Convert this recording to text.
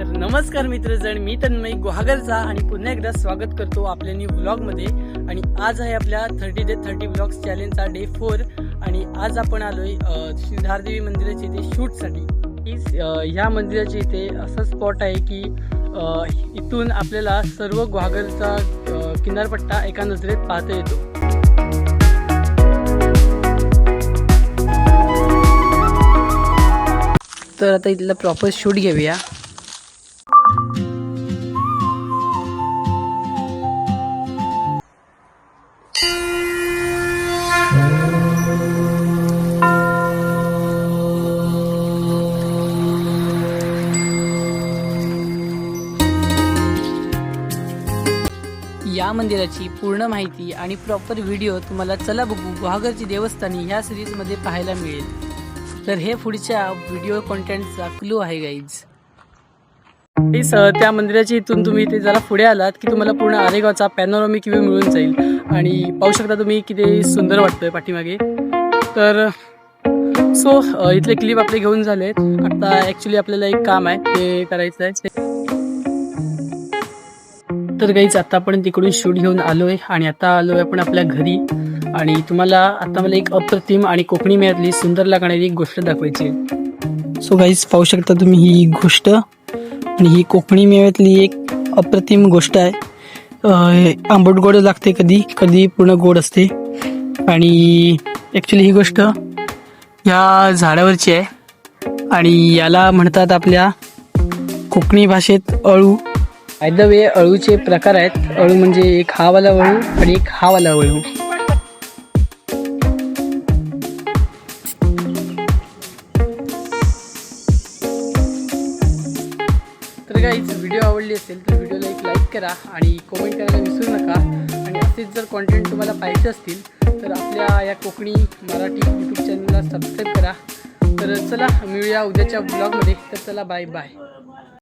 तर नमस्कार मित्रजण, मी तन्मय गुहागरचा आणि पुन्हा एकदा स्वागत करतो आपल्या न्यू ब्लॉगमध्ये। आणि आज आहे आपल्या 30 डे 30 ब्लॉग्स चॅलेंजचा डे 4 आणि आज आपण आलोय श्री धारदेवी मंदिराच्या इथे शूटसाठी। ह्या मंदिराच्या इथे असं स्पॉट आहे की इथून आपल्याला सर्व गुहागरचा किनारपट्टा एका नजरेत पाहता येतो। तर आता इथला प्रॉपर शूट घेऊया। या मंदिराची पूर्ण माहिती आणि प्रॉपर व्हिडिओ तुम्हाला चला बघू गुहागरची देवस्थानी ह्या सिरीजमध्ये पाहायला मिळेल। तर हे पुढच्या व्हिडिओ कंटेंटचा क्लू आहे गाईज। त्या मंदिराची इथून तुम्ही इथे जरा पुढे आलात की तुम्हाला पूर्ण आरेगावचा पॅनोरामिक व्ह्यू मिळून जाईल आणि पाहू शकता तुम्ही किती सुंदर वाटतोय पाठीमागे। तर इथले क्लिप आपले घेऊन झालेत। आता ॲक्च्युली आपल्याला एक काम आहे ते करायचं आहे। तर गाईज आता आपण तिकडून शूट घेऊन आलोय आणि आता आलोय आपण आपल्या घरी आणि तुम्हाला आता मला एक अप्रतिम आणि कोकणी मेळ्यातली सुंदर लागणारी एक गोष्ट दाखवायची आहे। सो गाईज पाहू शकता तुम्ही ही गोष्ट आणि ही कोकणी मेळ्यातली एक अप्रतिम गोष्ट आहे। आंबट गोड लागते, कधी कधी पूर्ण गोड असते आणि ॲक्च्युली ही गोष्ट ह्या झाडावरची आहे आणि याला म्हणतात आपल्या कोकणी भाषेत अळू। बाय द वे अळूचे प्रकार आहेत। अळू म्हणजे एक हा वाला अळू आणि एक हा वाला अळू। तर गाईज व्हिडिओ आवडली असेल तर व्हिडिओला एक लाईक करा आणि कमेंट करायला विसरू नका। आणि असेच जर कॉन्टेंट तुम्हाला पाहिजे असतील तर आपल्या या कोकणी मराठी यूट्यूब चॅनलला सबस्क्राईब करा। तर चला मिळूया उद्याच्या ब्लॉगमध्ये। तर चला बाय बाय।